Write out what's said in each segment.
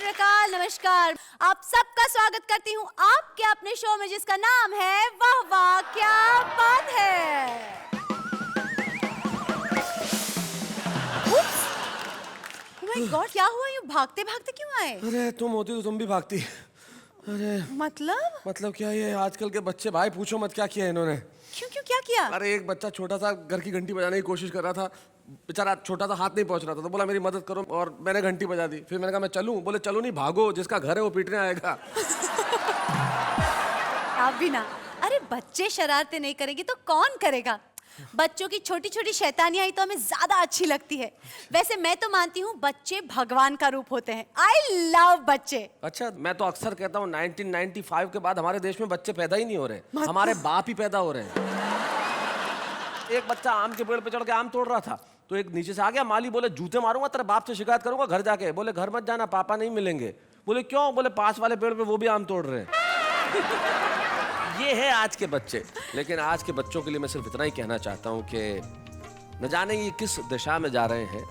श्री अकाल, नमस्कार। आप सबका स्वागत करती हूँ आपके अपने शो में जिसका नाम है वाह वाह क्या बात है। ओह माय गॉड, क्या हुआ? यूँ भागते भागते क्यों आए? अरे तुम होती तो तुम भी भागती। अरे मतलब क्या, ये आजकल के बच्चे भाई पूछो मत क्या किया इन्होंने। क्यों क्यों क्या किया? अरे एक बच्चा छोटा सा घर की घंटी बजाने की कोशिश कर रहा था, बेचारा छोटा सा हाथ नहीं पहुंच रहा था, तो बोला मेरी मदद करो और मैंने घंटी बजा दी। फिर मैंने कहा मैं चलूं, बोले चलो नहीं भागो, जिसका घर है वो पीटने आएगा। आप भी ना, अरे बच्चे शरारतें नहीं करेंगे तो कौन करेगा? बच्चों की छोटी छोटी शैतानियां ही तो हमें ज्यादा अच्छी लगती है। वैसे मैं तो मानती हूँ बच्चे भगवान का रूप होते हैं। आई लव बच्चे। अच्छा, मैं तो अक्सर कहता हूँ 1995 के बाद हमारे देश में बच्चे पैदा ही नहीं हो रहे, हमारे बाप ही पैदा हो रहे हैं। एक बच्चा आम के पेड़ पे चढ़ के आम तोड़ रहा था, तो एक नीचे से आ गया माली, बोले जूते मारूंगा, तेरे बाप से शिकायत करूंगा घर जाके। बोले घर मत जाना, पापा नहीं मिलेंगे। बोले क्यों? बोले पास वाले पेड़ पे वो भी आम तोड़ रहे हैं। ये है आज के बच्चे। लेकिन आज के बच्चों के लिए मैं सिर्फ इतना ही कहना चाहता हूँ कि न जाने ये किस दिशा में जा रहे हैं,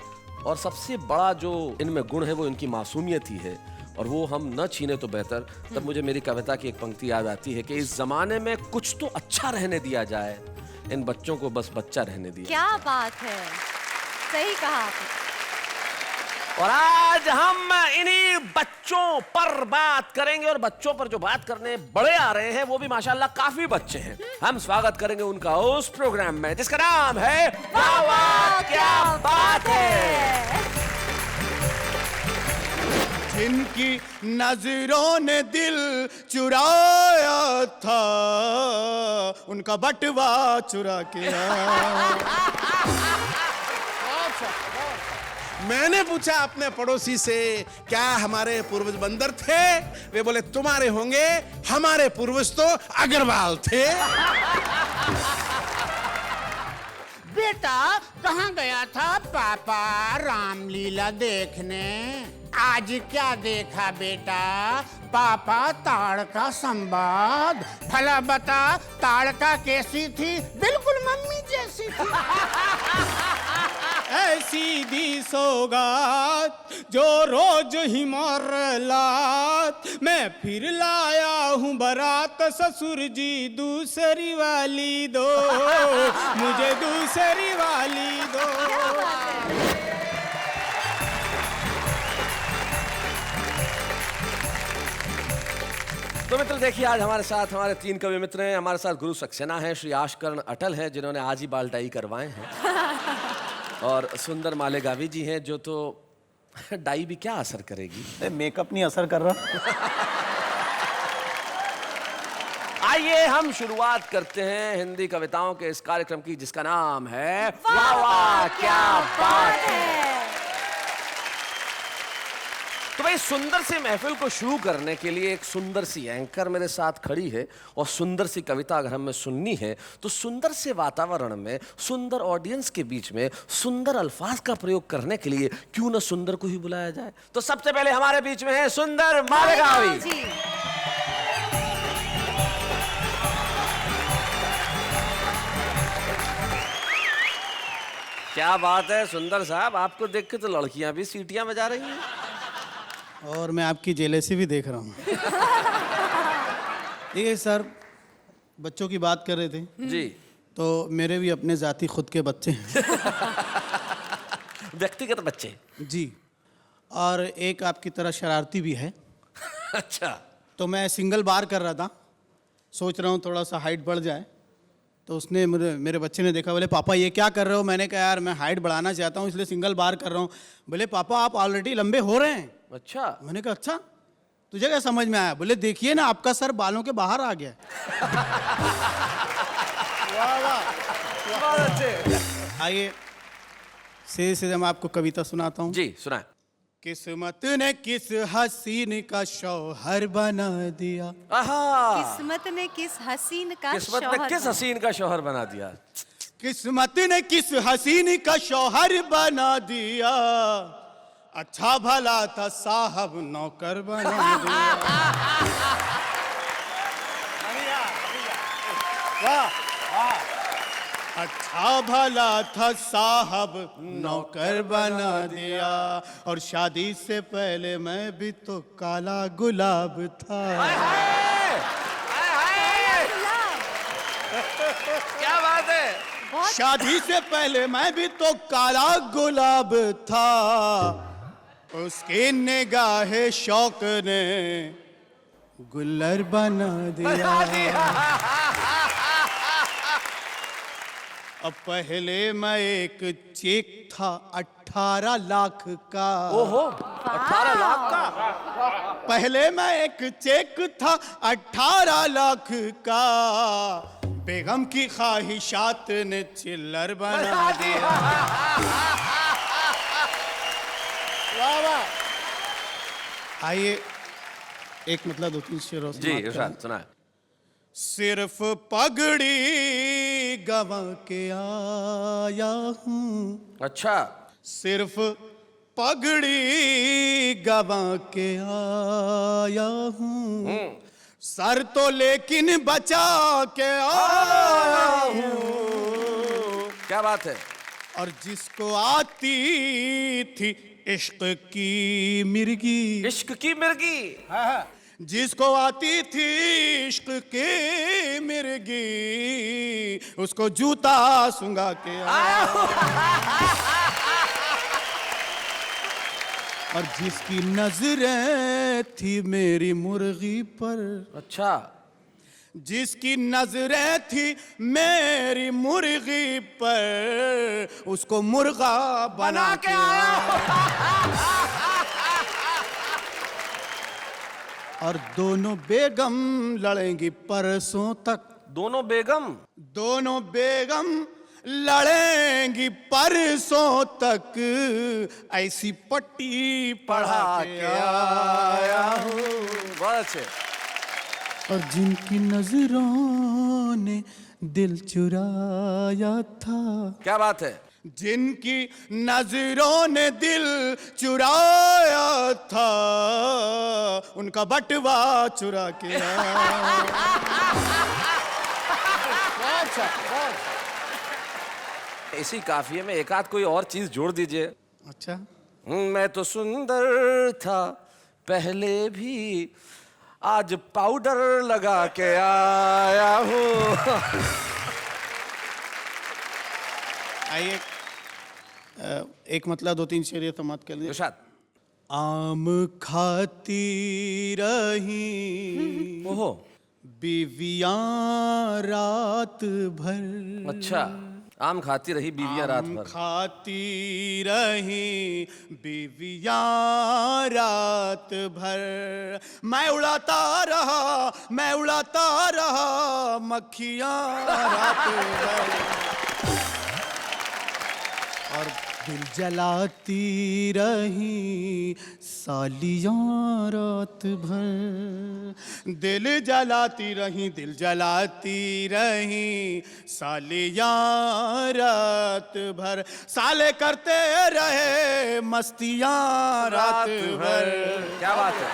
और सबसे बड़ा जो इनमें गुण है वो इनकी मासूमियत ही है, और वो हम न छीने तो बेहतर। तब मुझे मेरी कविता की एक पंक्ति याद आती है कि इस जमाने में कुछ तो अच्छा रहने दिया जाए, इन बच्चों को बस बच्चा रहने दिया। क्या बात है, सही कहा आपने। और आज हम इन्हीं बच्चों पर बात करेंगे, और बच्चों पर जो बात करने बड़े आ रहे हैं वो भी माशाल्लाह काफी बच्चे हैं। हम स्वागत करेंगे उनका उस प्रोग्राम में जिसका नाम है वाह वाह क्या बात है। जिनकी नजरों ने दिल चुराया था, उनका बटवा चुरा के मैंने पूछा अपने पड़ोसी से, क्या हमारे पूर्वज बंदर थे? वे बोले तुम्हारे होंगे, हमारे पूर्वज तो अग्रवाल थे। बेटा कहाँ गया था पापा रामलीला देखने? आज क्या देखा बेटा? पापा ताड़का संवाद। भला बता ताड़का कैसी थी? बिल्कुल मम्मी जैसी थी। ऐसी दी सौगात जो रोज ही मार लात, मैं फिर लाया हूँ बारात, ससुर जी दूसरी वाली दो, मुझे दूसरी वाली दो। तो मित्र देखिए, आज हमारे साथ हमारे 3 कवि मित्र हैं। हमारे साथ गुरु सक्सेना है, श्री आशकर्ण अटल है जिन्होंने आज ही बाल डाई करवाए हैं, और सुंदर मालेगावी जी हैं जो तो डाई भी क्या असर करेगी, मेकअप नहीं असर कर रहा। आइए हम शुरुआत करते हैं हिंदी कविताओं के इस कार्यक्रम की जिसका नाम है वाह वाह क्या बात है। तो भाई, सुंदर सी महफिल को शुरू करने के लिए एक सुंदर सी एंकर मेरे साथ खड़ी है, और सुंदर सी कविता अगर हमें सुननी है तो सुंदर से वातावरण में, सुंदर ऑडियंस के बीच में सुंदर अल्फाज का प्रयोग करने के लिए क्यों न सुंदर को ही बुलाया जाए। तो सबसे पहले हमारे बीच में है सुंदर मालेगावी जी। क्या बात है सुंदर साहब, आपको देख के तो लड़कियां भी सीटियां बजा रही हैं। और मैं आपकी जेलेसी भी देख रहा हूँ। देखिए सर, बच्चों की बात कर रहे थे जी, तो मेरे भी अपने जाती खुद के बच्चे हैं। व्यक्तिगत बच्चे जी, और एक आपकी तरह शरारती भी है। अच्छा, तो मैं सिंगल बार कर रहा था, सोच रहा हूँ थोड़ा सा हाइट बढ़ जाए, तो उसने मेरे बच्चे ने देखा, बोले पापा ये क्या कर रहे हो? मैंने कहा यार मैं हाइट बढ़ाना चाहता हूँ इसलिए सिंगल बार कर रहा हूँ। बोले पापा आप ऑलरेडी लंबे हो रहे हैं। अच्छा। मैंने कहा अच्छा, तुझे क्या समझ में आया? बोले देखिए ना आपका सर बालों के बाहर आ गया। वाह वाह। आइए सीधे मैं आपको कविता सुनाता हूँ। जी सुनाए। किस्मत ने किस हसीन का शौहर बना दिया। किस्मत ने किस हसीन का किस्मत ने किस हसीन का शौहर बना दिया। किस्मत ने किस हसीन का शौहर बना दिया, अच्छा भला था साहब नौकर बना दिया। वाह वाह। अच्छा भला था साहब नौकर बना दिया, और शादी से पहले मैं भी तो काला गुलाब था। हाय हाय! हाय हाय! क्या बात है। शादी से पहले मैं भी तो काला गुलाब था, उसकी निगाहे शौक ने गुल्लर बना दिया। अब पहले मैं एक चेक था 18 लाख का। ओहो, 18 लाख का। पहले मैं एक चेक था 18 लाख का, बेगम की ख्वाहिशात ने चिल्लर बना दिया। वाह वाह। आइए एक मतलब 2-3 शेरों से जी बात इरशाद करें। सुनाए। सिर्फ पगड़ी गवा के आया हूँ, अच्छा, सिर्फ पगड़ी गवा के आया हूँ, सर तो लेकिन बचा के आया हूँ। क्या बात है। और जिसको आती थी इश्क की मिर्गी, इश्क की मिर्गी। जिसको आती थी इश्क की मिर्गी, उसको जूता सुंगा के आया। और जिसकी नजरें थी मेरी मुर्गी पर, अच्छा, जिसकी नजरें थी मेरी मुर्गी पर, उसको मुर्गा बना के आया। और दोनों बेगम लड़ेंगी परसों तक, दोनों बेगम। दोनों बेगम लड़ेंगी परसों तक, ऐसी पट्टी पढ़ा के आया हूँ। बहुत अच्छे। और जिनकी नजरों ने दिल चुराया था, क्या बात है। जिनकी नजरों ने दिल चुराया था, उनका बटवा चुरा के आया। इसी काफिये में एक आध कोई और चीज जोड़ दीजिए। अच्छा, मैं तो सुंदर था पहले भी, आज पाउडर लगा के आया हूँ। आइए एक मतलब 2-3 शेर समाप्त कर लीजिए। इरशाद। आम खाती रही ओहो, बीवियां रात भर। अच्छा, आम खाती रही बीवियां रात आम भर। खाती रही बीवियां रात भर, मैं उड़ाता रहा, मैं उड़ाता रहा मक्खियां रात भर। और दिल जलाती रही सालियां रात भर, दिल जलाती रही, दिल जलाती रही सालियां रात भर, साले करते रहे मस्तियां रात भर। क्या बात है।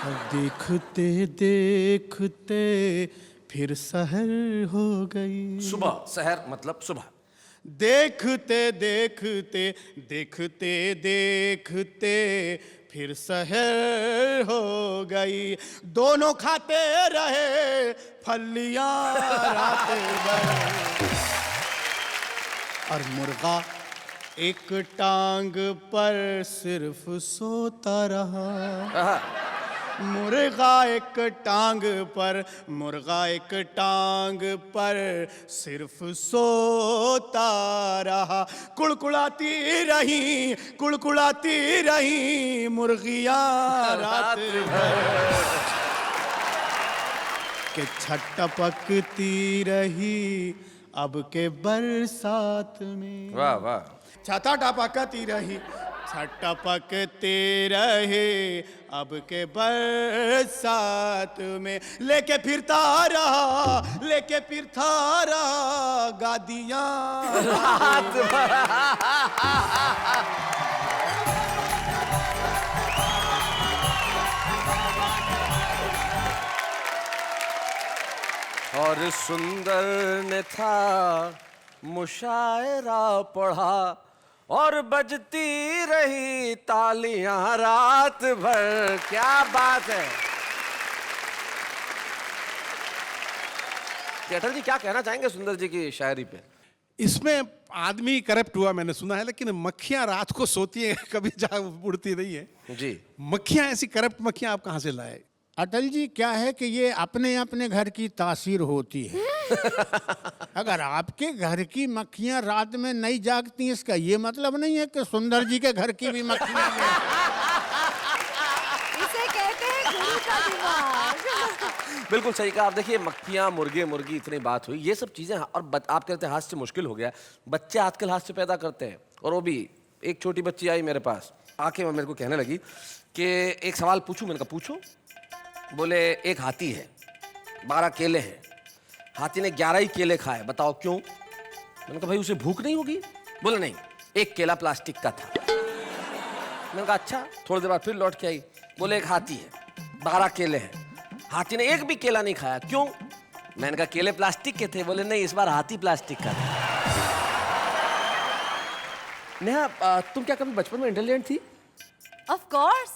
और देखते देखते फिर सहर हो गई। सुबह, सहर मतलब सुबह। देखते देखते देखते देखते फिर सहर हो गई, दोनों खाते रहे फलियां रात भर। और मुर्गा एक टांग पर सिर्फ सोता रहा, आहा, मुर्गा एक टांग पर, मुर्गा एक टांग पर सिर्फ सोता रहा, कुड़कुड़ाती रही, कुड़कुड़ाती रही मुर्गियां रात भर, के छटपकती रही अब के बरसात में। वाह वाह। छाता टपकती रही, छटपकते रहे अब के बरसात में, लेके फिरता रहा, लेके फिरता रहा गादियां रात भर। और और सुंदर ने था मुशायरा पढ़ा और बजती रही तालियां रात भर। क्या बात है। अटल जी क्या कहना चाहेंगे सुंदर जी की शायरी पे? इसमें आदमी करप्ट हुआ मैंने सुना है, लेकिन मक्खियां रात को सोती हैं, कभी जा उड़ती नहीं है जी। मक्खियां, ऐसी करप्ट मक्खियां आप कहां से लाए? अटल जी क्या है कि ये अपने अपने घर की तासीर होती है। अगर आपके घर की मक्खियां रात में नहीं जागती, इसका ये मतलब नहीं है कि सुंदर जी के घर की भी मक्खियां इसे कहते हैं गुरु का दिमाग। बिल्कुल सही कहा आप। देखिए मक्खियां, मुर्गे, मुर्गी, इतनी बात हुई, ये सब चीजें। और आप कहते हैं हास्य मुश्किल हो गया। बच्चे आजकल हास्य पैदा करते हैं। और वो भी एक छोटी बच्ची आई मेरे पास, आके मेरे को कहने लगी कि एक सवाल पूछूं। मैंने कहा पूछो। बोले एक हाथी है, 12 केले हैं, हाथी ने 11 ही केले खाए, बताओ क्यों? मैंने कहा भाई उसे भूख नहीं होगी। बोले नहीं, एक केला प्लास्टिक का था। मैंने कहा अच्छा। थोड़ी देर बाद फिर लौट के आई, बोले एक हाथी है, 12 केले हैं, हाथी ने एक भी केला नहीं खाया, क्यों? मैंने कहा केले प्लास्टिक के थे। बोले नहीं, इस बार हाथी प्लास्टिक का था। नेहा, तुम क्या कभी बचपन में इंटेलिजेंट थी? Of course.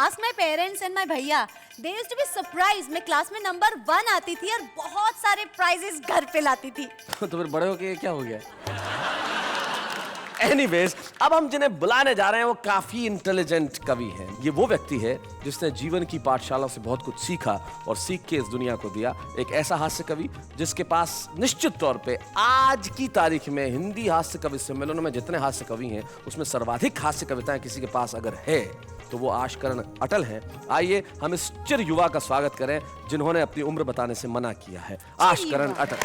Ask my parents and my भैया. They used to be surprised. मैं क्लास में नंबर 1 आती थी और बहुत सारे प्राइजेस घर पे लाती थी। तो फिर बड़े होके क्या हो गया? Anyways, अब हम जिन्हें बुलाने जा रहे हैं वो काफी इंटेलिजेंट कवि हैं। ये वो व्यक्ति है जिसने जीवन की पाठशाला से बहुत कुछ सीखा और सीख के इस दुनिया को दिया। एक ऐसा हास्य कवि जिसके पास निश्चित तौर पे आज की तारीख में हिंदी हास्य कवि सम्मेलनों में जितने हास्य कवि हैं उसमें सर्वाधिक हास्य कविताएं किसी के पास अगर है तो वो आशकरण अटल हैं। आइए हम इस चिर युवा का स्वागत करें जिन्होंने अपनी उम्र बताने से मना किया है। आशकरण अटल।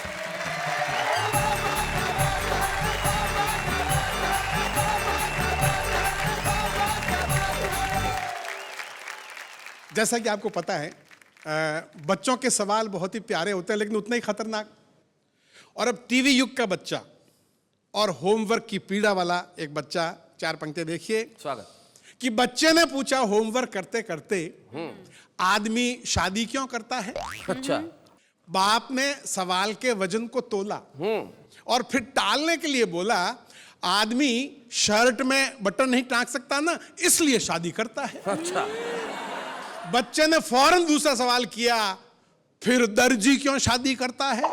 जैसा कि आपको पता है, बच्चों के सवाल बहुत ही प्यारे होते हैं लेकिन उतने ही खतरनाक। और अब टीवी युग का बच्चा और होमवर्क की पीड़ा वाला एक बच्चा, 4 पंक्तियां देखिए। स्वागत। कि बच्चे ने पूछा होमवर्क करते करते, आदमी शादी क्यों करता है? अच्छा। बाप ने सवाल के वजन को तोला और फिर टालने के लिए बोला, आदमी शर्ट में बटन नहीं टांग सकता ना, इसलिए शादी करता है। अच्छा। बच्चे ने फौरन दूसरा सवाल किया, फिर दर्जी क्यों शादी करता है?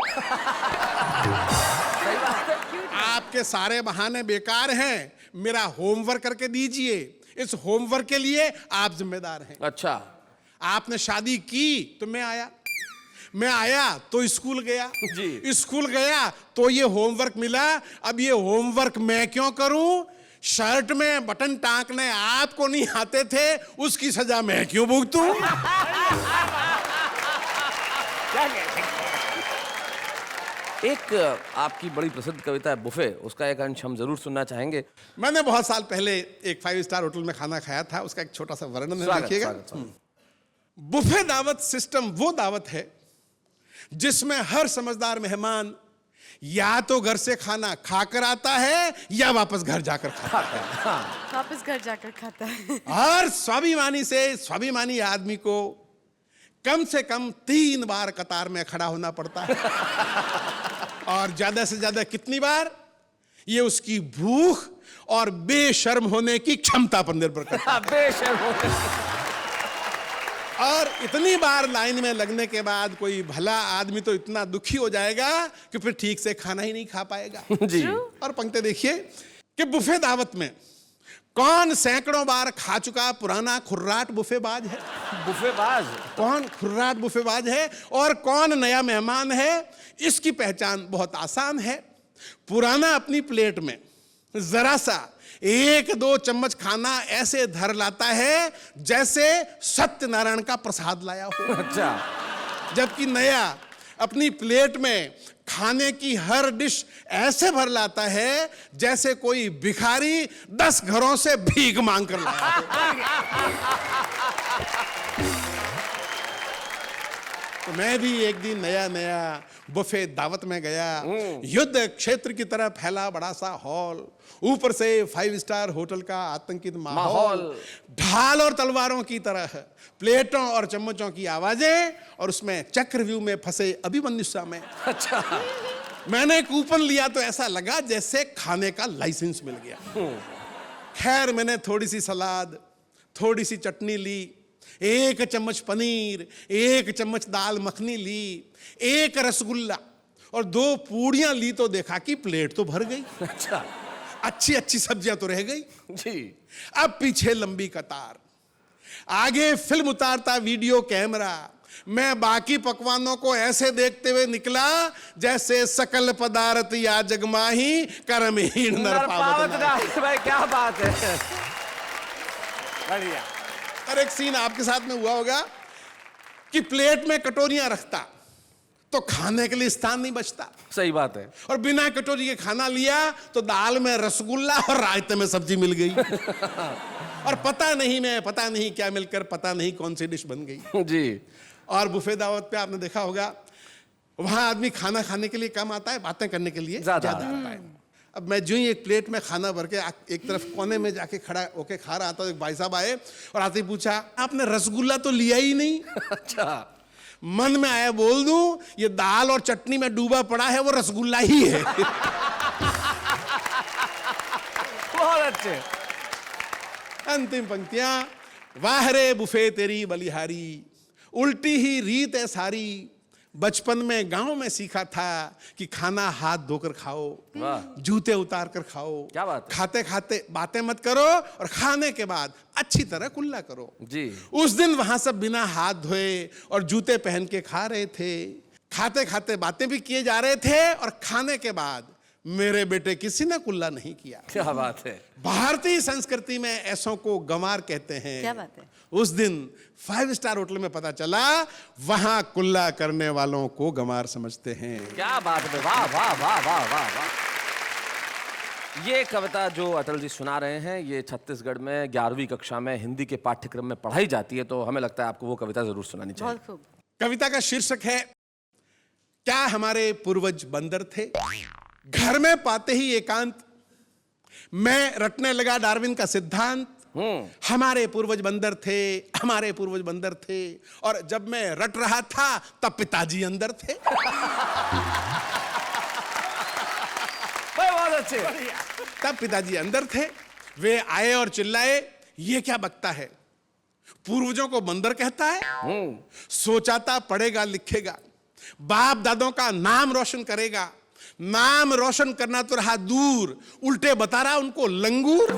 आपके सारे बहाने बेकार हैं, मेरा होमवर्क करके दीजिए। इस होमवर्क के लिए आप जिम्मेदार हैं। अच्छा। आपने शादी की तो मैं आया तो स्कूल गया जी। स्कूल गया तो ये होमवर्क मिला। अब ये होमवर्क मैं क्यों करूं? शर्ट में बटन टांकने आपको नहीं आते थे, उसकी सजा मैं क्यों भुगतूं? एक आपकी बड़ी प्रसिद्ध कविता है बुफे, उसका एक अंश हम जरूर सुनना चाहेंगे। मैंने बहुत साल पहले एक 5 स्टार होटल में खाना खाया था, उसका एक छोटा सा वर्णन है, देखिएगा। बुफे दावत सिस्टम वो दावत है जिसमें हर समझदार मेहमान या तो घर से खाना खाकर आता है या वापस घर जाकर खाता है। वापस घर जाकर खाता है। हर स्वाभिमानी आदमी को कम से कम 3 बार कतार में खड़ा होना पड़ता है। और ज्यादा से ज्यादा कितनी बार, ये उसकी भूख और बेशर्म होने की क्षमता पर निर्भर करता है। बेशर्म होने। और इतनी बार लाइन में लगने के बाद कोई भला आदमी तो इतना दुखी हो जाएगा कि फिर ठीक से खाना ही नहीं खा पाएगा। जी। और पंक्ति देखिए कि बुफे दावत में कौन सैकड़ों बार खा चुका पुराना खुर्राट बुफेबाज है? बुफेबाज कौन खुर्राट बुफेबाज है और कौन नया मेहमान है? इसकी पहचान बहुत आसान है। पुराना अपनी प्लेट में जरा सा 1-2 चम्मच खाना ऐसे धर लाता है जैसे सत्यनारायण का प्रसाद लाया हो। अच्छा। जबकि नया अपनी प्लेट में खाने की हर डिश ऐसे भर लाता है जैसे कोई भिखारी 10 घरों से भीख मांग कर लाया हो। तो मैं भी एक दिन नया नया बुफे दावत में गया। युद्ध क्षेत्र की तरह फैला बड़ा सा हॉल, ऊपर से 5 स्टार होटल का आतंकित माहौल, ढाल और तलवारों की तरह प्लेटों और चम्मचों की आवाजें, और उसमें चक्रव्यूह में फंसे अभिमन्यु स्वामी। अच्छा। मैंने कूपन लिया तो ऐसा लगा जैसे खाने का लाइसेंस मिल गया। खैर मैंने थोड़ी सी सलाद, थोड़ी सी चटनी ली, 1 चम्मच पनीर, 1 चम्मच दाल मखनी ली, 1 रसगुल्ला और 2 पूड़ियां ली तो देखा कि प्लेट तो भर गई। अच्छा। अच्छी अच्छी सब्जियां तो रह गई। जी। अब पीछे लंबी कतार, आगे फिल्म उतारता वीडियो कैमरा। मैं बाकी पकवानों को ऐसे देखते हुए निकला जैसे सकल पदार्थ या जगमाही कर्महीन नर पावत नाहि। भाई क्या बात है, बढ़िया। और एक सीन आपके साथ में हुआ होगा कि प्लेट में कटोरियां रखता तो खाने के लिए स्थान नहीं बचता, सही बात है। और बिना कटोरी के खाना लिया तो दाल में रसगुल्ला और रायते में सब्जी मिल गई। और पता नहीं क्या मिलकर पता नहीं कौन सी डिश बन गई। जी। और बुफे दावत पे आपने देखा होगा वहां आदमी खाना खाने के लिए कम आता है, बातें करने के लिए ज्यादा आता है। अब मैं जो ही एक प्लेट में खाना भर के एक तरफ कोने में जाके खड़ा होके खा रहा था, एक भाई साहब आए और आते ही पूछा, आपने रसगुल्ला तो लिया ही नहीं। अच्छा। मन में आया बोल दूं, ये दाल और चटनी में डूबा पड़ा है वो रसगुल्ला ही है। बहुत अच्छे। अंतिम पंक्तियां, वाह रे बुफे तेरी बलिहारी, उल्टी ही रीत है सारी, बचपन में गांव में सीखा था कि खाना हाथ धोकर खाओ, जूते उतार कर खाओ, क्या बात है? खाते खाते बातें मत करो और खाने के बाद अच्छी तरह कुल्ला करो। जी। उस दिन वहां सब बिना हाथ धोए और जूते पहन के खा रहे थे, खाते खाते बातें भी किए जा रहे थे, और खाने के बाद मेरे बेटे किसी ने कुल्ला नहीं किया। क्या बात है। भारतीय संस्कृति में ऐसों को गंवार कहते हैं। क्या बात है। उस दिन 5 स्टार होटल में पता चला वहां कुल्ला करने वालों को गंवार समझते हैं। क्या बात है, वाह वाह वाह वाह वाह वाह। ये कविता जो अटल जी सुना रहे हैं, ये छत्तीसगढ़ में 11वीं कक्षा में हिंदी के पाठ्यक्रम में पढ़ाई जाती है, तो हमें लगता है आपको वो कविता जरूर सुनानी चाहिए। बहुत खूब। कविता का शीर्षक है, क्या हमारे पूर्वज बंदर थे। घर में पाते ही एकांत मैं रटने लगा डार्विन का सिद्धांत। हमारे पूर्वज बंदर थे, हमारे पूर्वज बंदर थे, और जब मैं रट रहा था तब पिताजी अंदर थे। बहुत अच्छे। तब पिताजी अंदर थे, वे आए और चिल्लाए, ये क्या बकता है, पूर्वजों को बंदर कहता है। सोचा था पढ़ेगा लिखेगा, बाप दादों का नाम रोशन करेगा, नाम रोशन करना तो रहा दूर, उल्टे बता रहा उनको लंगूर।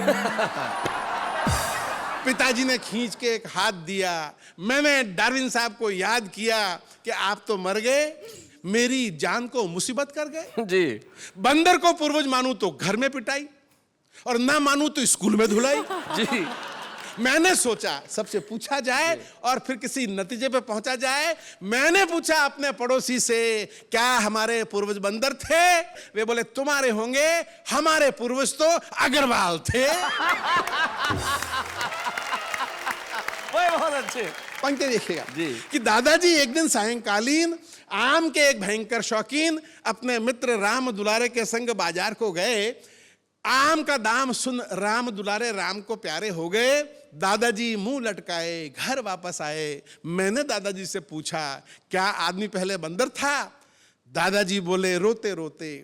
पिताजी ने खींच के एक हाथ दिया। मैंने डार्विन साहब को याद किया कि आप तो मर गए, मेरी जान को मुसीबत कर गए। जी। बंदर को पूर्वज मानू तो घर में पिटाई, और ना मानू तो स्कूल में धुलाई। जी। मैंने सोचा सबसे पूछा जाए और फिर किसी नतीजे पे पहुंचा जाए। मैंने पूछा अपने पड़ोसी से, क्या हमारे पूर्वज बंदर थे। वे बोले तुम्हारे होंगे, हमारे पूर्वज तो अग्रवाल थे। बहुत अच्छे। पंक्ति देखिएगा जी। कि दादाजी एक दिन सायंकालीन आम के एक भयंकर शौकीन अपने मित्र राम दुलारे के संग बाजार को गए। आम का दाम सुन राम दुलारे राम को प्यारे हो गए। दादाजी मुंह लटकाए घर वापस आए। मैंने दादाजी से पूछा, क्या आदमी पहले बंदर था। दादाजी बोले रोते रोते,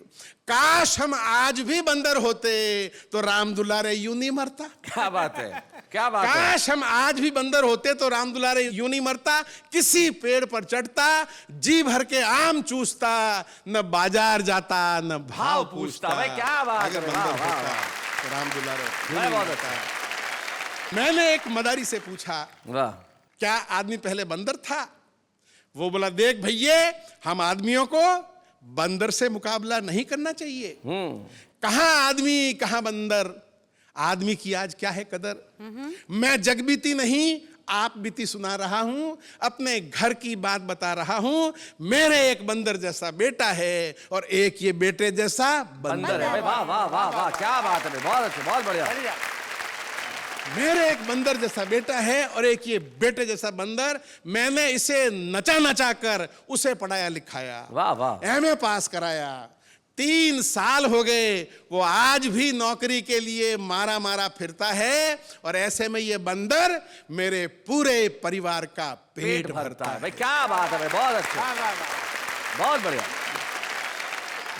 काश हम आज भी बंदर होते तो राम दुलारे यूं नहीं मरता। क्या बात है, क्या बात है। काश हम आज भी बंदर होते तो राम दुलारे यूं नहीं मरता, किसी पेड़ पर चढ़ता, जी भर के आम चूसता, न बाजार जाता न भाव पूछता। भाई क्या बात अगर है, बंदर वाह, वाह, होता वाह। तो राम दुलारे भाई बहुत अच्छा। मैंने एक मदारी से पूछा, वाह। क्या आदमी पहले बंदर था। वो बोला, देख भैये, हम आदमियों को बंदर से मुकाबला नहीं करना चाहिए। कहां आदमी कहां बंदर, आदमी की आज क्या है कदर। मैं जगबीती नहीं आप बीती सुना रहा हूं, अपने घर की बात बता रहा हूं। मेरे एक बंदर जैसा बेटा है और एक ये बेटे जैसा बंदर है। वाह वाह वाह वाह, क्या बात है, बहुत अच्छे, बहुत बढ़िया। मेरे एक बंदर जैसा बेटा है और एक ये बेटे जैसा बंदर। मैंने इसे नचा नचा कर उसे पढ़ाया लिखाया, वाह वाह, एमए पास कराया। 3 साल हो गए, वो आज भी नौकरी के लिए मारा मारा फिरता है और ऐसे में ये बंदर मेरे पूरे परिवार का पेट भरता है। भाई क्या बात है भाई, बहुत अच्छा, बहुत बढ़िया।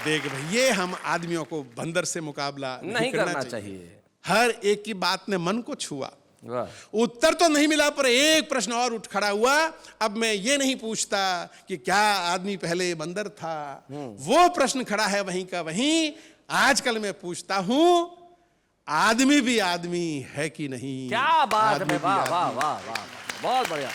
देख भाई, ये हम आदमियों को बंदर से मुकाबला नहीं करना चाहिए। हर एक की बात ने मन को छुआ। वाह, उत्तर तो नहीं मिला, पर एक प्रश्न और उठ खड़ा हुआ। अब मैं ये नहीं पूछता कि क्या आदमी पहले बंदर था, वो प्रश्न खड़ा है वहीं का वहीं। आजकल मैं पूछता हूं, आदमी भी आदमी है कि नहीं? क्या बात है, आदमी भी वाह वाह आदमी। वाह वाह, बहुत बढ़िया।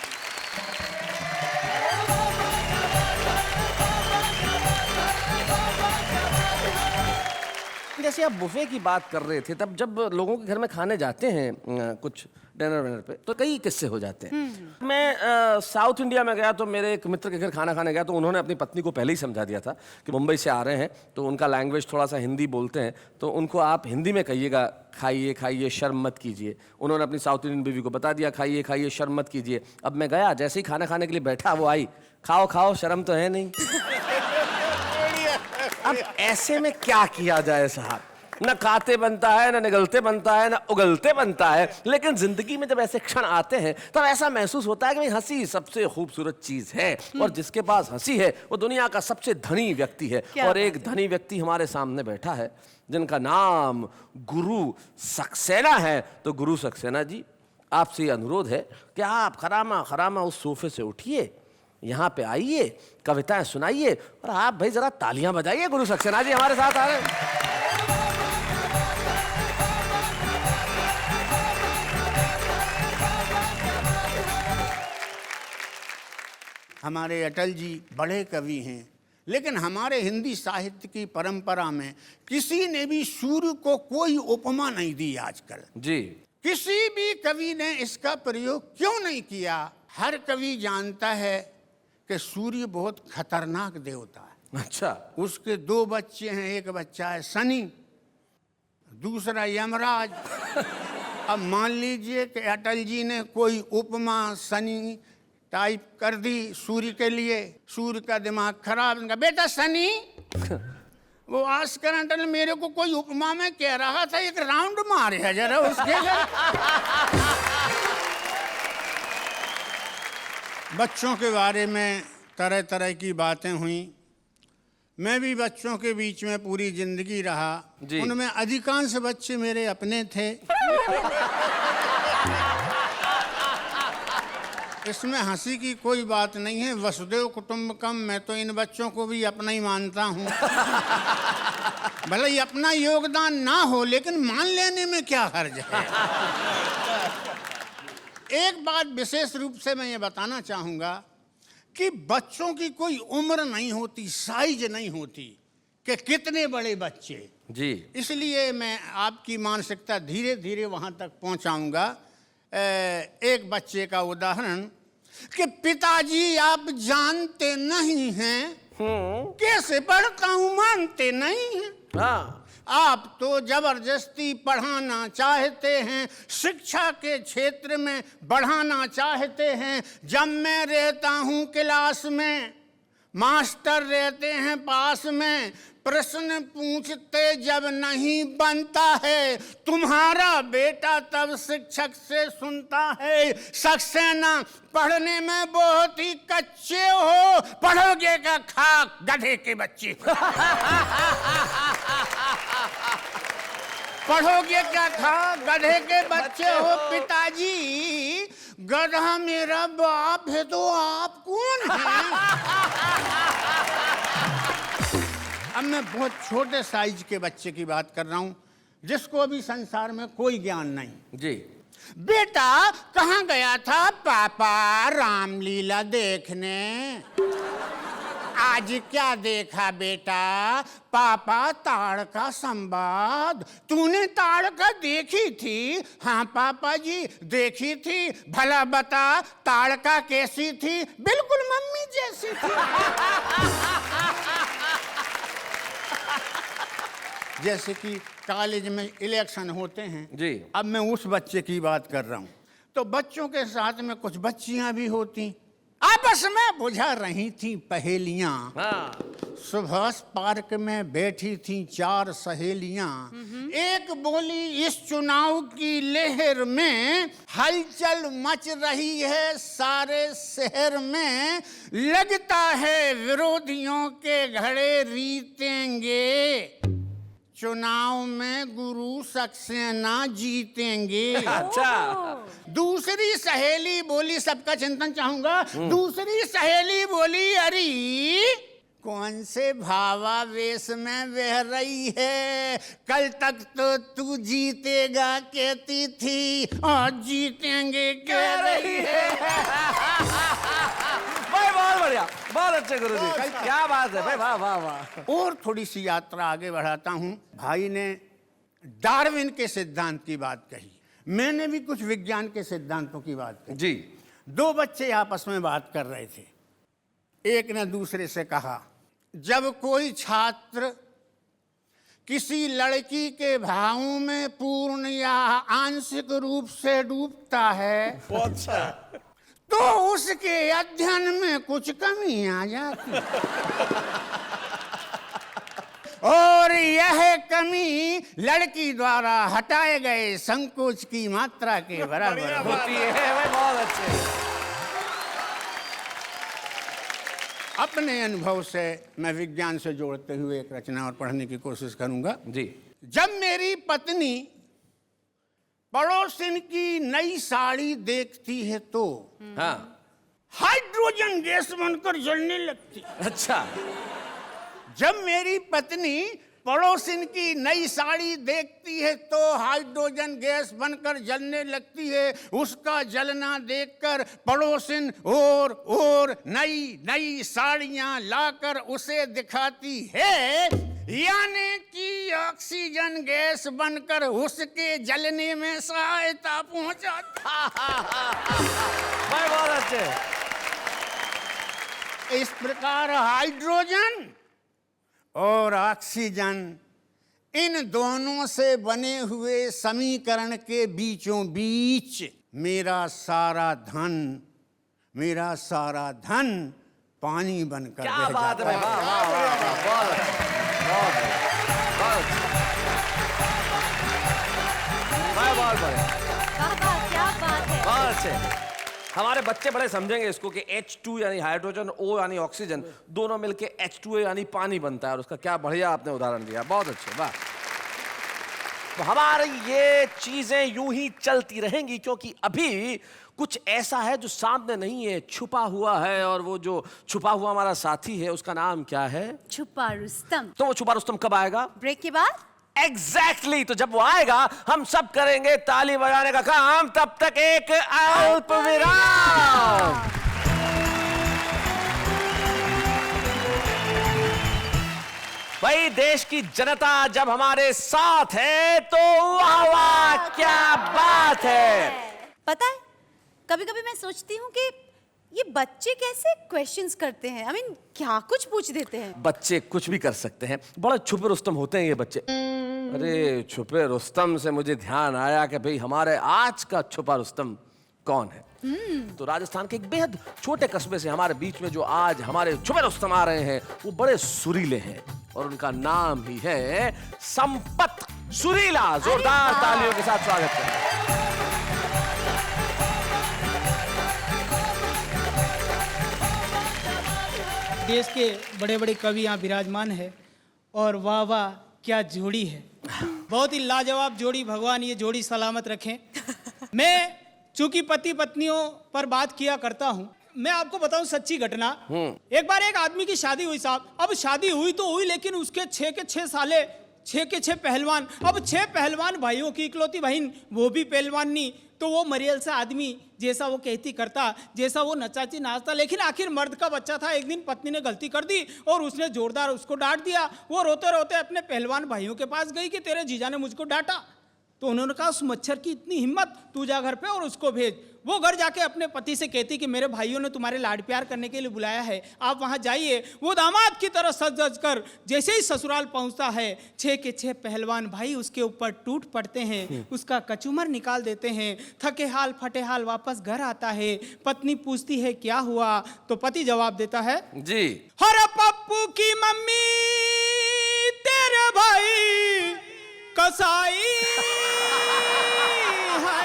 जैसे आप बुफे की बात कर रहे थे, तब जब लोगों के घर में खाने जाते हैं कुछ डिनर विनर पे, तो कई किस्से हो जाते हैं। मैं साउथ इंडिया में गया तो मेरे एक मित्र के घर खाना खाने गया, तो उन्होंने अपनी पत्नी को पहले ही समझा दिया था कि मुंबई से आ रहे हैं तो उनका लैंग्वेज थोड़ा सा हिंदी बोलते हैं, तो उनको आप हिंदी में कहिएगा खाइए खाइए शर्म मत कीजिए। उन्होंने अपनी साउथ इंडियन बीवी को बता दिया खाइए खाइए शर्म मत कीजिए। अब मैं गया, जैसे ही खाना खाने के लिए बैठा, वो आई, खाओ खाओ शर्म तो है नहीं। अब ऐसे में क्या किया जाए साहब? न खाते बनता है, न निगलते बनता है, न उगलते बनता है। लेकिन जिंदगी में जब ऐसे क्षण आते हैं तब ऐसा महसूस होता है कि भाई हंसी सबसे खूबसूरत चीज है, और जिसके पास हंसी है वो दुनिया का सबसे धनी व्यक्ति है। और एक धनी व्यक्ति हमारे सामने बैठा है जिनका नाम गुरु सक्सेना है। तो गुरु सक्सेना जी, आपसे ये अनुरोध है कि आप खरामा खरामा उस सोफे से उठिए, यहाँ पे आइए, कविताएं सुनाइए, और आप भाई जरा तालियां बजाइए। गुरु सक्सेना जी हमारे साथ आ रहे हैं। हमारे अटल जी बड़े कवि हैं, लेकिन हमारे हिंदी साहित्य की परंपरा में किसी ने भी सूर्य को कोई उपमा नहीं दी आजकल जी। किसी भी कवि ने इसका प्रयोग क्यों नहीं किया? हर कवि जानता है कि सूर्य बहुत खतरनाक देवता है। अच्छा, उसके 2 बच्चे हैं, एक बच्चा है शनि, दूसरा यमराज। अब मान लीजिए कि अटल जी ने कोई उपमा शनि टाइप कर दी सूर्य के लिए, सूर्य का दिमाग खराब, उनका बेटा शनि वो आस्कर अटल मेरे को कोई उपमा में कह रहा था, एक राउंड मारे है जरा उसके घर। बच्चों के बारे में तरह तरह की बातें हुई। मैं भी बच्चों के बीच में पूरी जिंदगी रहा, उनमें अधिकांश बच्चे मेरे अपने थे। इसमें हंसी की कोई बात नहीं है, वसुदेव कुटुंबकम। मैं तो इन बच्चों को भी अपना ही मानता हूँ। भले ही अपना योगदान ना हो, लेकिन मान लेने में क्या हर्ज है। एक बात विशेष रूप से मैं ये बताना चाहूँगा कि बच्चों की कोई उम्र नहीं होती, साइज नहीं होती कि कितने बड़े बच्चे जी। इसलिए मैं आपकी मानसिकता धीरे धीरे वहाँ तक पहुँचाऊँगा। एक बच्चे का उदाहरण कि पिताजी आप जानते नहीं हैं कैसे पढ़ता हूँ, मानते नहीं हैं। हाँ, आप तो जबरदस्ती पढ़ाना चाहते हैं, शिक्षा के क्षेत्र में बढ़ाना चाहते हैं। जब मैं रहता हूँ क्लास में, मास्टर रहते हैं पास में, प्रश्न पूछते जब नहीं बनता है, तुम्हारा बेटा तब शिक्षक से सुनता है, सक्सेना पढ़ने में बहुत ही कच्चे हो, पढ़ोगे का खाक गधे के बच्चे। पढ़ोगे क्या खाक गधे के बच्चे हो। पिताजी गधा मेरा बाप है तो आप कौन हैं? अब मैं बहुत छोटे साइज के बच्चे की बात कर रहा हूं जिसको अभी संसार में कोई ज्ञान नहीं जी। बेटा कहाँ गया था? पापा रामलीला देखने। आज क्या देखा बेटा? पापा ताड़का संवाद। तूने ताड़का देखी थी? हाँ पापा जी देखी थी। भला बता ताड़का कैसी थी? बिल्कुल मम्मी जैसी थी। जैसे कि कॉलेज में इलेक्शन होते हैं जी। अब मैं उस बच्चे की बात कर रहा हूँ। तो बच्चों के साथ में कुछ बच्चियां भी होती, आपस में बुझा रही थी पहेलियां। हाँ। सुभाष पार्क में बैठी थी 4 सहेलियां। एक बोली, इस चुनाव की लहर में हलचल मच रही है सारे शहर में, लगता है विरोधियों के घड़े रीतेंगे, चुनाव में गुरु सक्सेना जीतेंगे। अच्छा। दूसरी सहेली बोली, सबका चिंतन चाहूंगा। दूसरी सहेली बोली, अरे कौन से भावावेश में बह रही है, कल तक तो तू जीतेगा कहती थी, आज जीतेंगे कह रही है। भाई बहुत बढ़िया, बहुत अच्छे गुरुजी, क्या बात है भाई, वाह वाह वाह। और थोड़ी सी यात्रा आगे बढ़ाता हूं। भाई ने डार्विन के सिद्धांत की बात कही, मैंने भी कुछ विज्ञान के सिद्धांतों की बात कही जी। 2 बच्चे आपस में बात कर रहे थे। एक ने दूसरे से कहा, जब कोई छात्र किसी लड़की के भावों में पूर्ण या आंशिक रूप से डूबता है तो उसके अध्ययन में कुछ कमी आ जाती और यह कमी लड़की द्वारा हटाए गए संकोच की मात्रा के बराबर होती है भाई, बहुत अच्छे। अपने अनुभव से मैं विज्ञान से जोड़ते हुए एक रचना और पढ़ने की कोशिश करूंगा जी। जब मेरी पत्नी पड़ोसिन की नई साड़ी देखती है तो हाँ। हाइड्रोजन गैस बनकर जलने लगती। अच्छा। जब मेरी पत्नी पड़ोसिन की नई साड़ी देखती है तो हाइड्रोजन गैस बनकर जलने लगती है। उसका जलना देखकर पड़ोसिन और नई नई साड़ियां लाकर उसे दिखाती है, यानी कि ऑक्सीजन गैस बनकर उसके जलने में सहायता पहुंचाती। भाई बहुत अच्छे। इस प्रकार हाइड्रोजन और ऑक्सीजन, इन दोनों से बने हुए समीकरण के बीचों बीच मेरा सारा धन पानी बनकर क्या बह बात जाता है, वाह वाह वाह वाह, बहुत अच्छा, बहुत बहुत बढ़िया, वाह, क्या बात है। बहुत अच्छे। हमारे बच्चे बड़े समझेंगे इसको कि H2 यानी हाइड्रोजन, O यानी ऑक्सीजन, दोनों मिलके H2A यानी पानी बनता है, और उसका क्या बढ़िया आपने उदाहरण दिया, बहुत अच्छे, वाह। तो हमारी ये चीजें यूं ही चलती रहेंगी क्योंकि अभी कुछ ऐसा है जो सामने नहीं है, छुपा हुआ है, और वो जो छुपा हुआ हमारा साथी है उसका नाम क्या है? छुपा रुस्तम। तो वो छुपा रुस्तम कब आएगा? ब्रेक के बाद। एग्जैक्टली तो जब वो आएगा हम सब करेंगे ताली बजाने का काम, तब तक एक अल्प विराम। भाई देश की जनता जब हमारे साथ है तो वाह वाह क्या बात है। पता है, कभी कभी मैं सोचती हूँ कि ये बच्चे कैसे क्वेश्चंस करते हैं। I mean, क्या कुछ पूछ देते हैं। बच्चे कुछ भी कर सकते हैं, बड़े छुपे रुस्तम होते हैं ये बच्चे। अरे छुपे रुस्तम से मुझे ध्यान आया कि भाई हमारे आज का छुपा रुस्तम कौन है। तो राजस्थान के एक बेहद छोटे कस्बे से हमारे बीच में जो आज हमारे छुपे रुस्तम आ रहे हैं वो बड़े सुरीले हैं, और उनका नाम ही है संपत सुरीला। जोरदार तालियों के साथ स्वागत करें। देश के बड़े बड़े कवि यहाँ विराजमान है, और वाह वाह क्या जोड़ी है, बहुत ही लाजवाब जोड़ी। भगवान ये जोड़ी सलामत रखें। मैं चूंकि पति पत्नियों पर बात किया करता हूँ, मैं आपको बताऊं सच्ची घटना। एक बार एक आदमी की शादी हुई साहब। अब शादी हुई तो हुई, लेकिन उसके 6 के 6 साले, 6 के 6 पहलवान। अब 6 पहलवान भाइयों की इकलौती बहन, वो भी पहलवान नहीं, तो वो मरियल सा आदमी, जैसा वो कहती करता, जैसा वो नचाची नाचता। लेकिन आखिर मर्द का बच्चा था। एक दिन पत्नी ने गलती कर दी और उसने जोरदार उसको डांट दिया। वो रोते रोते अपने पहलवान भाइयों के पास गई कि तेरे जीजा ने मुझको डांटा। तो उन्होंने कहा उस मच्छर की इतनी हिम्मत, तू जा घर पे और उसको भेज। वो घर जाके अपने पति से कहती कि मेरे भाइयों ने तुम्हारे लाड प्यार करने के लिए बुलाया है, आप वहां जाइए। वो दामाद की तरह सज सज कर जैसे ही ससुराल पहुंचता है, 6 के 6 पहलवान भाई उसके ऊपर टूट पड़ते हैं, उसका कचूमर निकाल देते हैं। थके हाल फटे हाल वापस घर आता है। पत्नी पूछती है क्या हुआ, तो पति जवाब देता है जी हर पप्पू की मम्मी तेरे भाई कसाई है,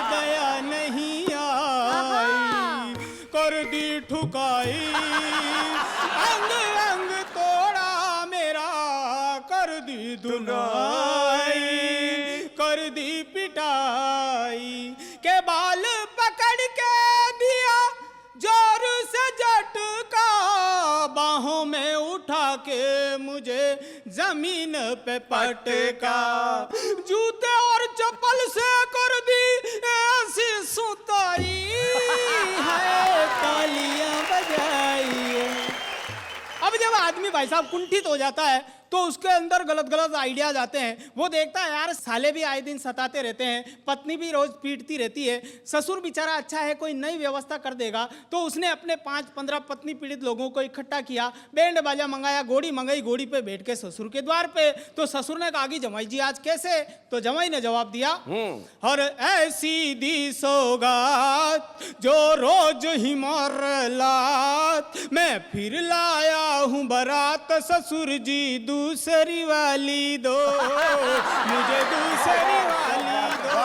दया नहीं आई कर दी ठुकाई, अंग अंग तोड़ा मेरा कर दी धुनाई, कर दी पिटाई के बाल पकड़ के दिया जोर से झटका, बाहों में उठा के मुझे जमीन पे पटका, जूते और चप्पल से कर दी ऐसी सुताई है, तालियां बजाई। अब जब आदमी भाई साहब कुंठित हो जाता है तो उसके अंदर गलत गलत आइडियाज आते हैं। वो देखता है यार साले भी आए दिन सताते रहते हैं, पत्नी भी रोज पीटती रहती है, ससुर बेचारा अच्छा है कोई नई व्यवस्था कर देगा। तो उसने अपने 5-15 पत्नी पीड़ित लोगों को इकट्ठा किया, बैंड बाजा मंगाया, घोड़ी मंगाई, घोड़ी पे बैठ के ससुर के द्वार पे। तो ससुर ने कहा कि जमाई जी आज कैसे, तो जमाई ने जवाब दिया और ऐसी दी सौगात जो रोज ही मार लात, मैं फिर लाया हूँ बारात ससुर जी दूसरी वाली दो, मुझे दूसरी वाली दो।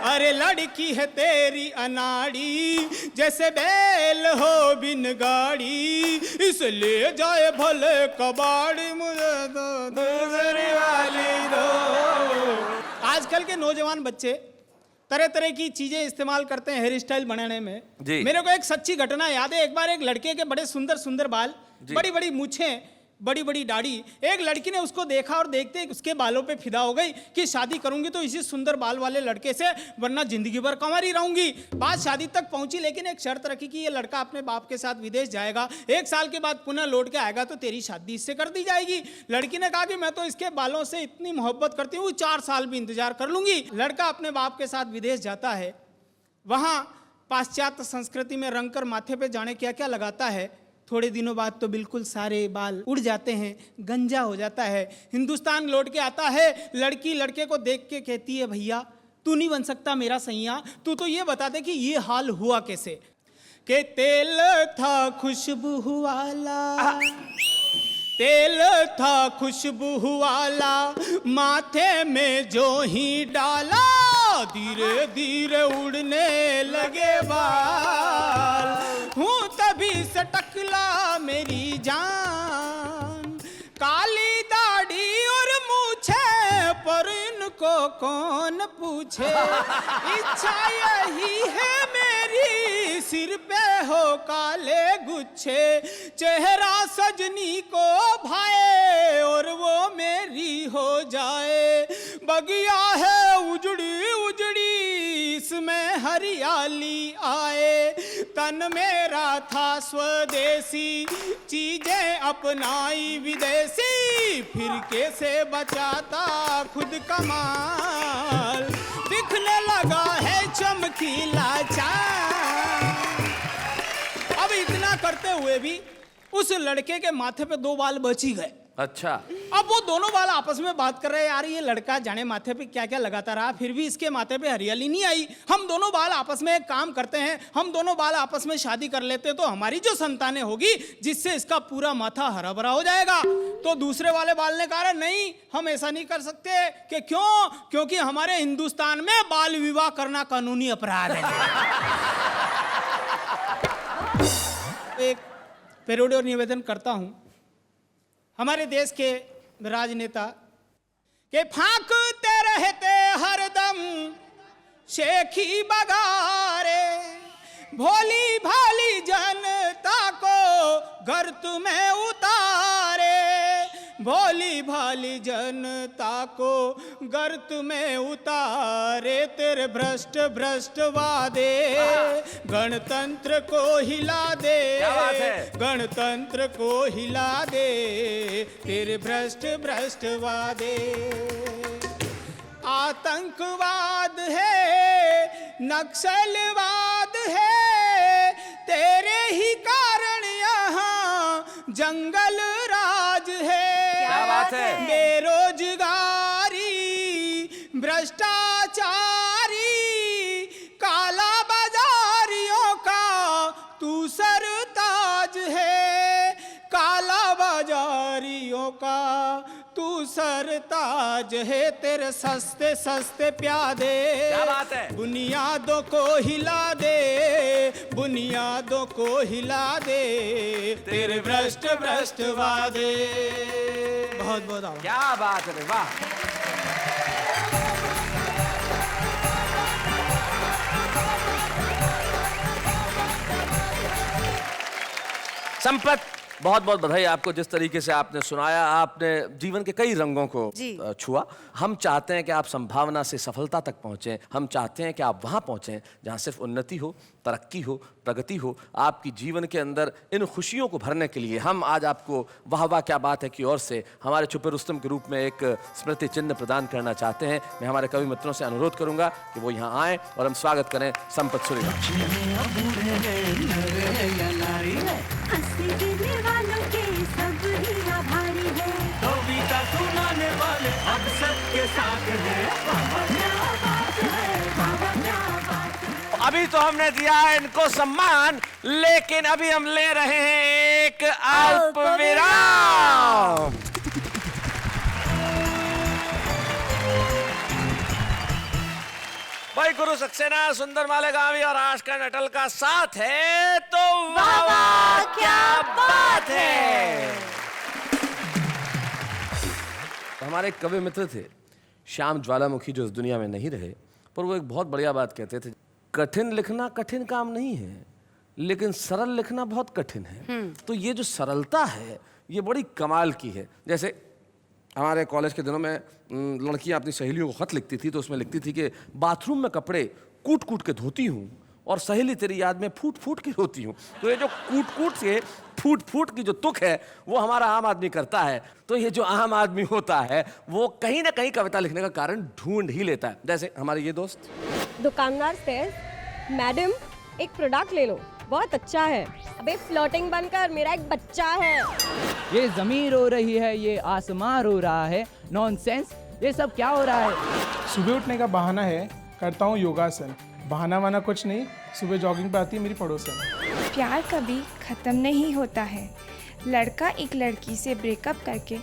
अरे लड़की है तेरी अनाड़ी जैसे बैल हो बिन गाड़ी, इसलिए जाए भले कबाड़ी, मुझे दो दूसरी वाली दो। आजकल के नौजवान बच्चे तरह तरह की चीजें इस्तेमाल करते हैं हेयर स्टाइल बनाने में। मेरे को एक सच्ची घटना याद है। एक बार एक लड़के के बड़े सुंदर सुंदर बाल, बड़ी बड़ी मूछें, बड़ी बड़ी दाढ़ी। एक लड़की ने उसको देखा और देखते ही उसके बालों पे फिदा हो गई कि शादी करूंगी तो इसी सुंदर बाल वाले लड़के से, वरना जिंदगी भर कंवारी रहूंगी। बात शादी तक पहुंची, लेकिन एक शर्त रखी कि ये लड़का अपने बाप के साथ विदेश जाएगा, 1 साल के बाद पुनः लौट के आएगा तो तेरी शादी इससे कर दी जाएगी। लड़की ने कहा कि मैं तो इसके बालों से इतनी मोहब्बत करती हूँ 4 साल भी इंतजार कर लूंगी। लड़का अपने बाप के साथ विदेश जाता है, वहां पाश्चात्य संस्कृति में रंग कर माथे पे जाने क्या क्या लगाता है। थोड़े दिनों बाद तो बिल्कुल सारे बाल उड़ जाते हैं, गंजा हो जाता है। हिंदुस्तान लौट के आता है, लड़की लड़के को देख के कहती है भैया तू नहीं बन सकता मेरा सैया, तू तो ये बता दे कि ये हाल हुआ कैसे। के तेल था खुशबू वाला, तेल था खुशबू वाला, माथे में जो ही डाला धीरे धीरे उड़ने लगे बाल, हूँ तभी से टकला मेरी जान, काली दाढ़ी और मूछे पर इनको कौन पूछे, इच्छा यही है मेरी सिर पे हो काले गुच्छे, चेहरा सजनी को भाए और वो मेरी हो जाए, बगिया है उजड़ी उजड़ी इसमें हरियाली आए, तन मेरा था स्वदेशी चीजें अपनाई विदेशी, फिर कैसे बचाता खुद कमाल, दिखने लगा है चमकीला चांद। अब इतना करते हुए भी उस लड़के के माथे पे 2 बाल बच ही गए। अच्छा, अब वो दोनों बाल आपस में बात कर रहे हैं, यार ये लड़का जाने माथे पे क्या क्या लगाता रहा, फिर भी इसके माथे पे हरियाली नहीं आई। हम दोनों बाल आपस में एक काम करते हैं, हम दोनों बाल आपस में शादी कर लेते तो हमारी जो संतानें होगी जिससे इसका पूरा माथा हरा भरा हो जाएगा। तो दूसरे वाले बाल ने कहा नहीं हम ऐसा नहीं कर सकते। कि क्यों? क्योंकि हमारे हिंदुस्तान में बाल विवाह करना कानूनी अपराध है। एक पेरोडी और निवेदन करता हूं हमारे देश के राजनेता के फांकते रहते हरदम शेखी बगारे, भोली भाली जनता को गर्त में उतारे, भोली भाली जनता को गर्त में उतारे, तेरे भ्रष्ट भ्रष्ट वादे गणतंत्र को हिला दे, गणतंत्र को हिला दे, तेरे भ्रष्ट भ्रष्ट वादे। आतंकवाद है, नक्सलवाद है, तेरे ही कारण यहाँ जंगल राज है। क्या बात है? बेरोजगारी, भ्रष्टाचारी, काला बाजारियों का तू सरताज है, काला बाजारियों का तू सरताज है। तेरे सस्ते सस्ते प्यादे क्या बात है? बुनियादों को हिला दे, बुनियादों को हिला दे, तेरे भ्रष्ट भ्रष्ट वादे। बहुत बहुत आभार। क्या बात है, वाह। संपत, बहुत बहुत बधाई आपको। जिस तरीके से आपने सुनाया, आपने जीवन के कई रंगों को छुआ। हम चाहते हैं कि आप संभावना से सफलता तक पहुंचें। हम चाहते हैं कि आप वहां पहुंचें जहां सिर्फ उन्नति हो, तरक्की हो, प्रगति हो। आपकी जीवन के अंदर इन खुशियों को भरने के लिए हम आज आपको वाह वाह क्या बात है की ओर से हमारे छुपे रुस्तम के रूप में एक स्मृति चिन्ह प्रदान करना चाहते हैं। मैं हमारे कवि मित्रों से अनुरोध करूंगा कि वो यहाँ आए और हम स्वागत करें संपत सूर्यवंशी। अभी तो हमने दिया है इनको सम्मान, लेकिन अभी हम ले रहे हैं एक अल्प विराम। भाई गुरु सक्सेना, सुंदर मालेगामी और आशका अटल का साथ है तो वाह वाह क्या बात है। हमारे एक कवि मित्र थे श्याम ज्वालामुखी, जो इस दुनिया में नहीं रहे, पर वो एक बहुत बढ़िया बात कहते थे, कठिन लिखना कठिन काम नहीं है, लेकिन सरल लिखना बहुत कठिन है। तो ये जो सरलता है ये बड़ी कमाल की है। जैसे हमारे कॉलेज के दिनों में लड़कियां अपनी सहेलियों को खत लिखती थी, तो उसमें लिखती थी कि बाथरूम में कपड़े कूट कूट के धोती हूँ और सहेली तेरी याद में फूट फूट के रोती हूँ। तो ये जो कूट कूट से फूट फूट की जो तुक है वो हमारा आम आदमी करता है। तो ये जो आम आदमी होता है वो कहीं ना कहीं कविता लिखने का कारण ढूंढ ही लेता है। जैसे हमारे ये दोस्त दुकानदार से, मैडम एक प्रोडक्ट ले लो, बहुत अच्छा है। अबे फ्लोटिंग बनकर मेरा एक बच्चा है। ये जमीन रो रही है, ये आसमां रो रहा है, नॉनसेंस, ये सब क्या हो रहा है? सुबह उठने का बहाना है, करता हूँ योगासन। बहाना वाना कुछ नहीं, सुबह जॉगिंग पे आती है मेरी पड़ोसन। प्यार कभी ख़त्म नहीं होता है। लड़का एक लड़की से ब्रेकअप करके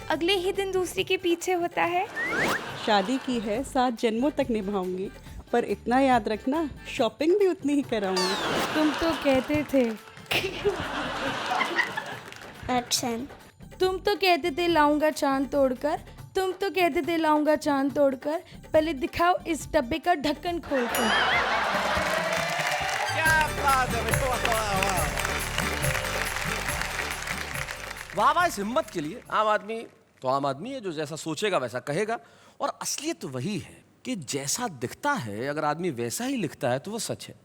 अगले ही दिन दूसरी के पीछे होता है। शादी की है 7 जन्मों तक निभाऊंगी, पर इतना याद रखना शॉपिंग भी उतनी ही कराऊंगी। तुम तो कहते थे एक्शन। तुम तो कहते थे लाऊंगा चांद तोड़कर, तुम तो कहते थे लाऊंगा चांद तोड़कर, पहले दिखाओ इस डब्बे का ढक्कन खोलकर। क्या बात है, वाह वाह इस हिम्मत के लिए। आम आदमी तो आम आदमी है, जो जैसा सोचेगा वैसा कहेगा, और असलियत तो वही है कि जैसा दिखता है अगर आदमी वैसा ही लिखता है तो वो सच है।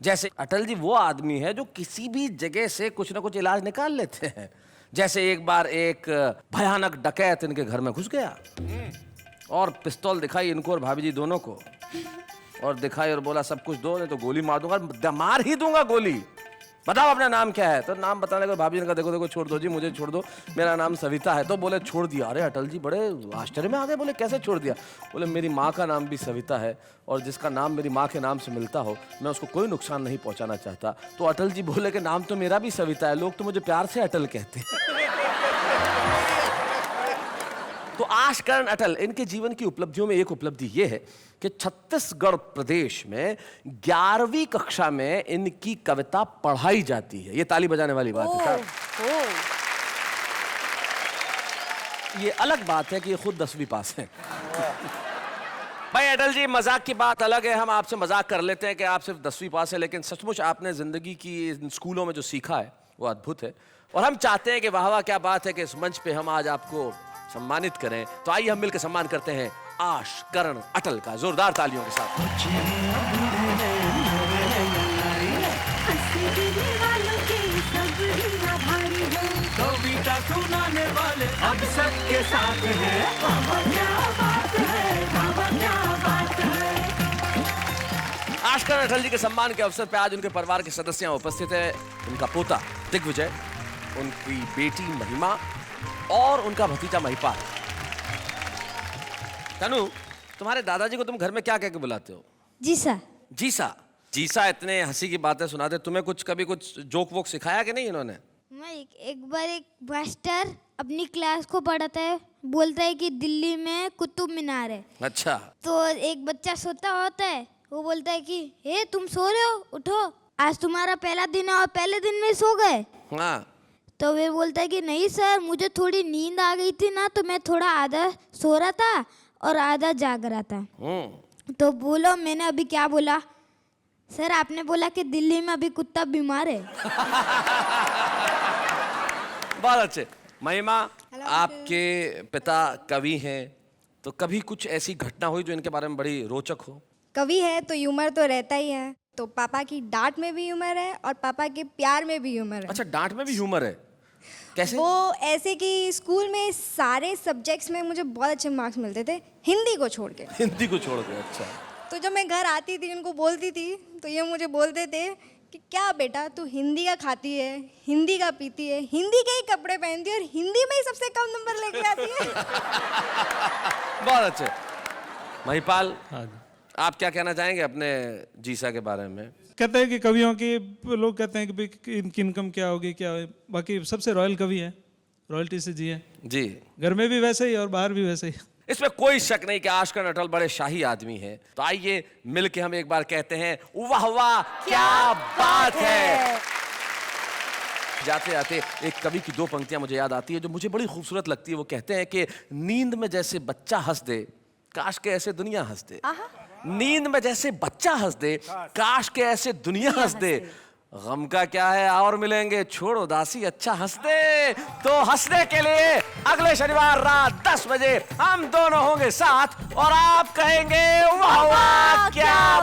जैसे अटल जी वो आदमी है जो किसी भी जगह से कुछ ना कुछ इलाज निकाल लेते हैं। जैसे एक बार एक भयानक डकैत इनके घर में घुस गया और पिस्तौल दिखाई इनको और भाभी जी दोनों को, और दिखाई और बोला सब कुछ दो नहीं तो गोली मार दूंगा, मार ही दूंगा गोली, बताओ अपना नाम क्या है। तो नाम बताने के भाभी ने कहा देखो देखो छोड़ दो जी, मुझे छोड़ दो, मेरा नाम सविता है। तो बोले छोड़ दिया। अरे अटल जी बड़े आश्चर्य में आ गए, बोले कैसे छोड़ दिया? बोले मेरी माँ का नाम भी सविता है और जिसका नाम मेरी माँ के नाम से मिलता हो मैं उसको कोई नुकसान नहीं पहुँचाना चाहता। तो अटल जी बोले कि नाम तो मेरा भी सविता है, लोग तो मुझे प्यार से अटल कहते हैं। तो आशकरण अटल, इनके जीवन की उपलब्धियों में एक उपलब्धि ये है कि छत्तीसगढ़ प्रदेश में 11वीं कक्षा में इनकी कविता पढ़ाई जाती है। ये ताली बजाने वाली बात है। ये अलग बात है कि ये खुद 10वीं पास है। भाई अटल जी मजाक की बात अलग है, हम आपसे मजाक कर लेते हैं कि आप सिर्फ 10वीं पास है, लेकिन सचमुच आपने जिंदगी की स्कूलों में जो सीखा है वो अद्भुत है। और हम चाहते हैं कि वाह वाह क्या बात है कि इस मंच पे हम आज आपको सम्मानित करें। तो आइए हम मिलकर सम्मान करते हैं आशकरण अटल का जोरदार तालियों के साथ। कविता सुनाने वाले अब सबके साथ हैं। आश्कर अटल जी के सम्मान के अवसर पर आज उनके परिवार के सदस्य यहाँ उपस्थित है। उनका पोता दिग्विजय, उनकी बेटी महिमा और उनका भतीजा महिपाल। तनु, तुम्हारे दादाजी को तुम घर में क्या कह के बुलाते हो? जीसा। जीसा। जीसा इतने हंसी की बातें सुनाते। तुम्हें कभी कुछ जोक वोक सिखाया कि नहीं इन्होंने? मैं एक बार एक मास्टर अपनी क्लास को पढ़ाता है, बोलता है कि दिल्ली में कुतुब मीनार है। अच्छा। तो एक बच्चा सोता होता है, वो बोलता है कि हे तुम सो रहे हो, उठो, आज तुम्हारा पहला दिन है और पहले दिन में सो गए। हाँ। तो वे बोलता है कि नहीं सर, मुझे थोड़ी नींद आ गई थी ना, तो मैं थोड़ा आधा सो रहा था और आधा जाग रहा था। तो बोलो मैंने अभी क्या बोला? सर आपने बोला कि दिल्ली में अभी कुत्ता बीमार है। बहुत अच्छे। महिमा, आपके पिता कवि हैं, तो कभी कुछ ऐसी घटना हुई जो इनके बारे में बड़ी रोचक हो? कवि है तो ह्यूमर तो रहता ही है। तो पापा की डांट में भी ह्यूमर है और पापा के प्यार में भी ह्यूमर है। अच्छा, डांट में भी ह्यूमर है? कैसे? वो ऐसे कि स्कूल में सारे सब्जेक्ट्स में मुझे बहुत अच्छे मार्क्स मिलते थे, हिंदी को छोड़ के। हिंदी को छोड़ के? अच्छा। तो जब मैं घर आती थी उनको बोलती थी तो ये मुझे बोलते थे कि क्या बेटा तू हिंदी का खाती है, हिंदी का पीती है, हिंदी के ही कपड़े पहनती है और हिंदी में ही सबसे कम नंबर लेके आती है। बहुत अच्छे। महिपाल, हाँ, आप क्या कहना चाहेंगे अपने जीसा के बारे में? कहते हैं कि कवियों की, लोग कहते हैं कि भाई इनकी इनकम क्या होगी, क्या है, बाकी सबसे रॉयल कवि है, रॉयल्टी से जिए जी। घर में भी वैसे ही और बाहर भी वैसे ही। इसमें कोई शक नहीं कि आश्कर अटल बड़े शाही आदमी हैं। तो आइए मिलके हम एक बार कहते हैं वाह वाह क्या बात है। जाते जाते एक कवि की दो पंक्तियां मुझे याद आती है जो मुझे बड़ी खूबसूरत लगती है। वो कहते हैं कि नींद में जैसे बच्चा हंस दे, काश के ऐसे दुनिया हंस दे। नींद में जैसे बच्चा हंस दे, काश के ऐसे दुनिया हंस दे। गम का क्या है, और मिलेंगे, छोड़ उदासी, अच्छा हंस दे। तो हंसने के लिए अगले शनिवार रात 10 बजे हम दोनों होंगे साथ और आप कहेंगे वाह वाह क्या